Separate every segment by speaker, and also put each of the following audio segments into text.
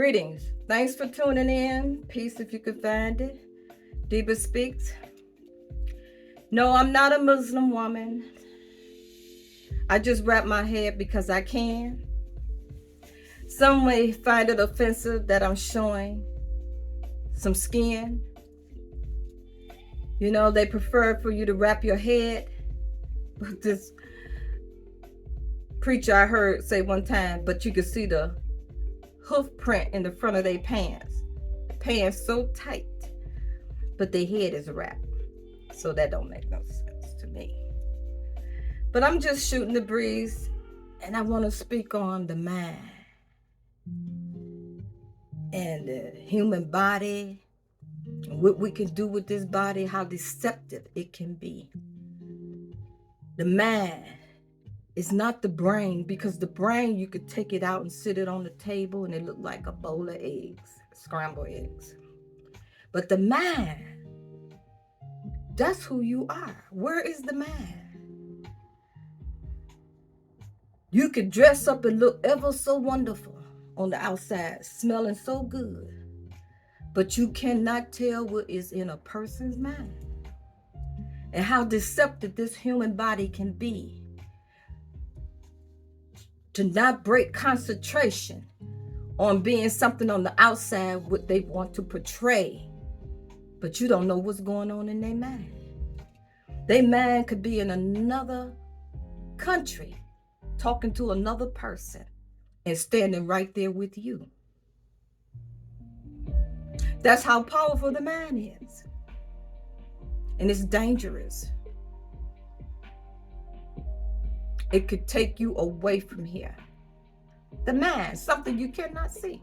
Speaker 1: Greetings. Thanks for tuning in. Peace if you could find it. Deba speaks. No, I'm not a Muslim woman. I just wrap my head because I can. Some may find it offensive that I'm showing some skin. You know, they prefer for you to wrap your head. But this preacher I heard say one time, but you could see the hoof print in the front of their pants. The pants so tight, but their head is wrapped. So that don't make no sense to me. But I'm just shooting the breeze, and I want to speak on the mind and the human body, what we can do with this body, how deceptive it can be. The mind is not the brain, because the brain, you could take it out and sit it on the table and it look like a bowl of eggs, scrambled eggs. But the mind, that's who you are. Where is the mind? You could dress up and look ever so wonderful on the outside, smelling so good, but you cannot tell what is in a person's mind and how deceptive this human body can be. To not break concentration on being something on the outside, what they want to portray, but you don't know what's going on in their mind. Their mind could be in another country, talking to another person and standing right there with you. That's how powerful the mind is. And it's dangerous. It could take you away from here. The mind, something you cannot see.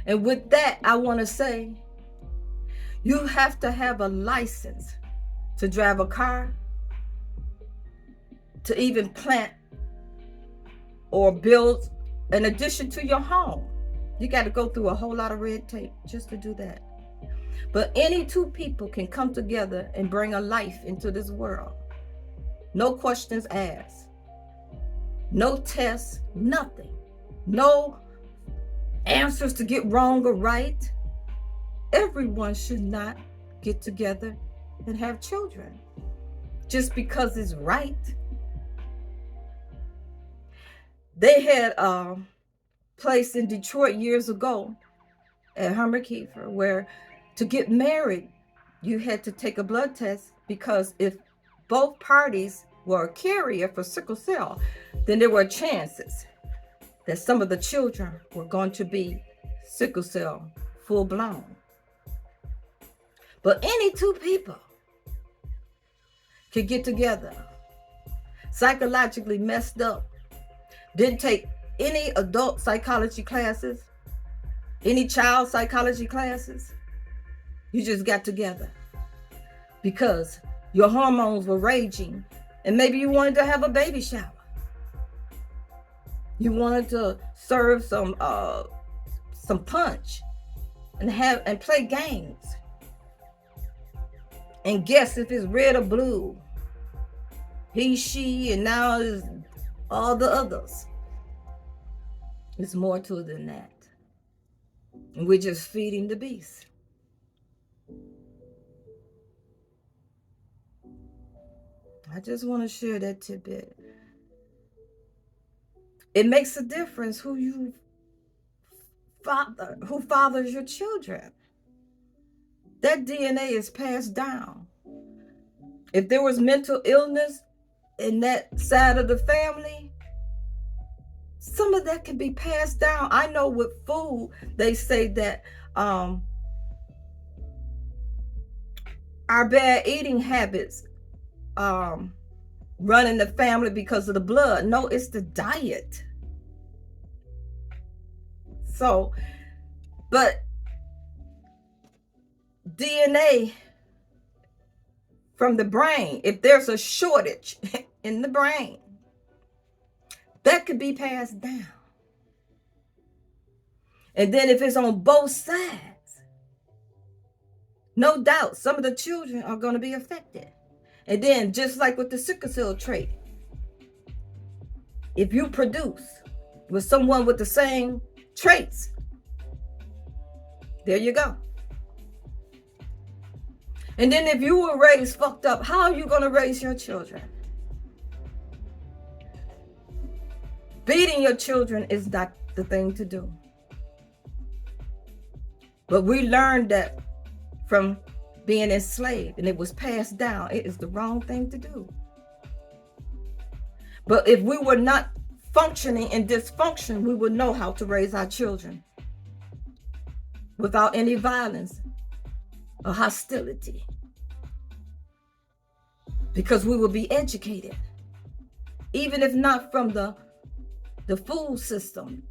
Speaker 1: And with that, I want to say, you have to have a license to drive a car, to even plant or build an addition to your home. You got to go through a whole lot of red tape just to do that. But any two people can come together and bring a life into this world. No questions asked. No tests, nothing. No answers to get wrong or right. Everyone should not get together and have children just because it's right. They had a place in Detroit years ago at Hummer-Kiefer where to get married, you had to take a blood test, because if both parties were a carrier for sickle cell, then there were chances that some of the children were going to be sickle cell full blown. But any two people could get together, psychologically messed up, didn't take any adult psychology classes, any child psychology classes. You just got together because your hormones were raging, and maybe you wanted to have a baby shower. You wanted to serve some punch and play games and guess if it's red or blue. He, she, and now is all the others. It's more to it than that. And we're just feeding the beast. I just want to share that tidbit. It makes a difference who fathers your children. That DNA is passed down. If there was mental illness in that side of the family, some of that can be passed down. I know with food, they say that our bad eating habits run in the family because of the blood. No, it's the diet. So, but DNA from the brain, if there's a shortage in the brain, that could be passed down. And then if it's on both sides, no doubt some of the children are going to be affected. And then just like with the sickle cell trait, if you produce with someone with the same traits. There you go. And then if you were raised fucked up, how are you going to raise your children? Beating your children is not the thing to do. But we learned that from being enslaved, and it was passed down. It is the wrong thing to do. But if we were not functioning in dysfunction, we would know how to raise our children without any violence or hostility, because we will be educated, even if not from the food system.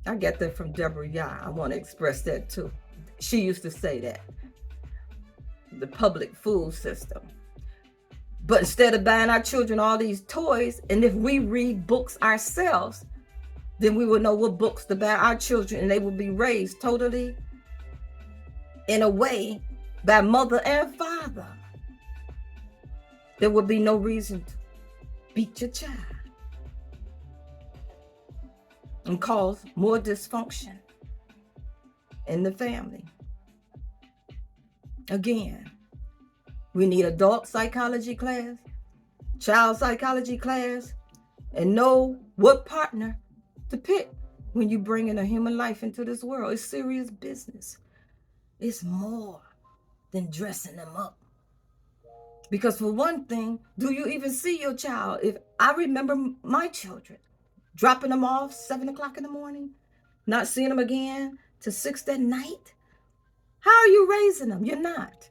Speaker 1: I get that from Deborah Yah. I want to express that too. She used to say that, the public food system. But instead of buying our children all these toys, and if we read books ourselves, then we will know what books to buy our children, and they will be raised totally in a way by mother and father. There will be no reason to beat your child and cause more dysfunction in the family. Again, we need adult psychology class, child psychology class, and know what partner to pick when you bring in a human life into this world. It's serious business. It's more than dressing them up. Because for one thing, do you even see your child? If I remember my children, dropping them off 7 o'clock in the morning, not seeing them again till 6 that night. How are you raising them? You're not.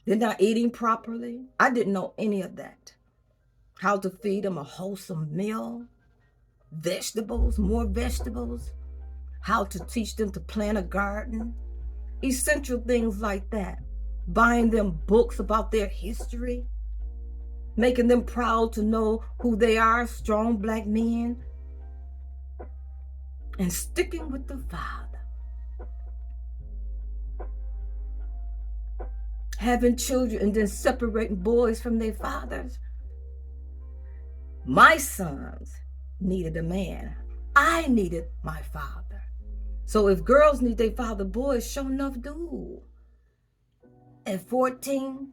Speaker 1: They're not eating properly. I didn't know any of that. How to feed them a wholesome meal, vegetables, more vegetables, how to teach them to plant a garden, essential things like that. Buying them books about their history, making them proud to know who they are, strong Black men, and sticking with the Father. Having children and then separating boys from their fathers. My sons needed a man. I needed my father. So if girls need their father, boys sure enough do. At 14,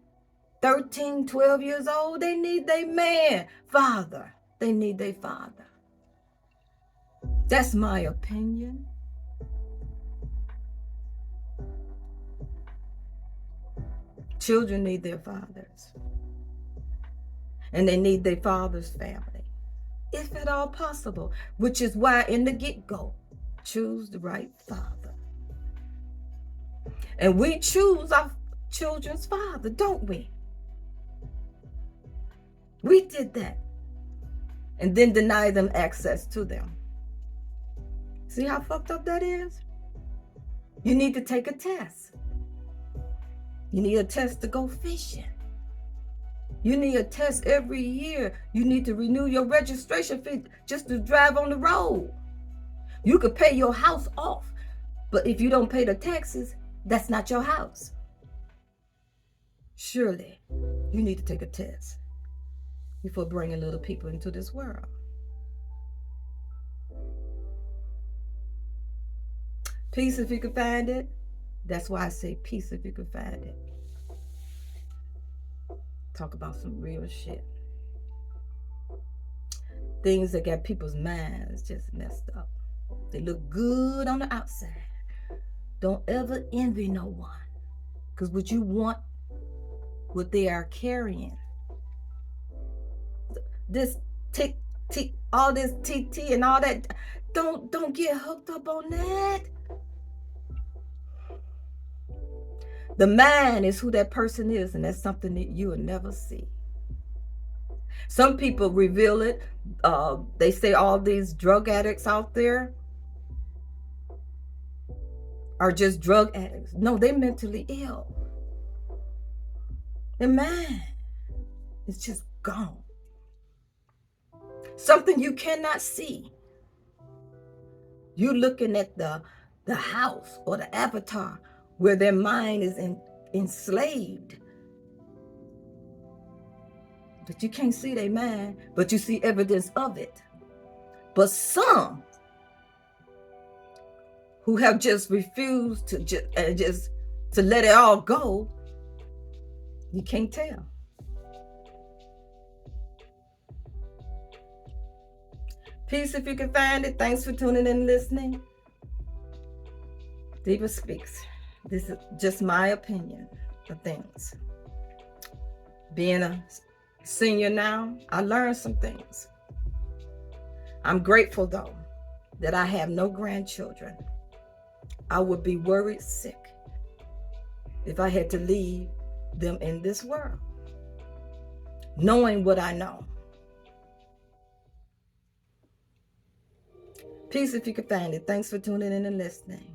Speaker 1: 13, 12 years old, they need their man, father. They need their father. That's my opinion. Children need their fathers. And they need their father's family, if at all possible, which is why in the get-go, choose the right father. And we choose our children's father, don't we? We did that. And then deny them access to them. See how fucked up that is? You need to take a test. You need a test to go fishing. You need a test every year. You need to renew your registration fee just to drive on the road. You could pay your house off, but if you don't pay the taxes, that's not your house. Surely, you need to take a test before bringing little people into this world. Peace if you can find it. That's why I say peace if you can find it. Talk about some real shit. Things that got people's minds just messed up. They look good on the outside. Don't ever envy no one. Because what you want, what they are carrying. This tick, all this TT and all that. Don't get hooked up on that. The mind is who that person is, and that's something that you will never see. Some people reveal it. They say all these drug addicts out there are just drug addicts. No, they're mentally ill. Their mind is just gone. Something you cannot see. You looking at the house or the avatar where their mind is enslaved. But you can't see their mind, but you see evidence of it. But some who have just refused to just to let it all go, you can't tell. Peace if you can find it. Thanks for tuning in and listening. Diva Speaks. This is just my opinion of things. Being a senior now, I learned some things. I'm grateful though that I have no grandchildren. I would be worried sick if I had to leave them in this world, knowing what I know. Peace if you can find it. Thanks for tuning in and listening.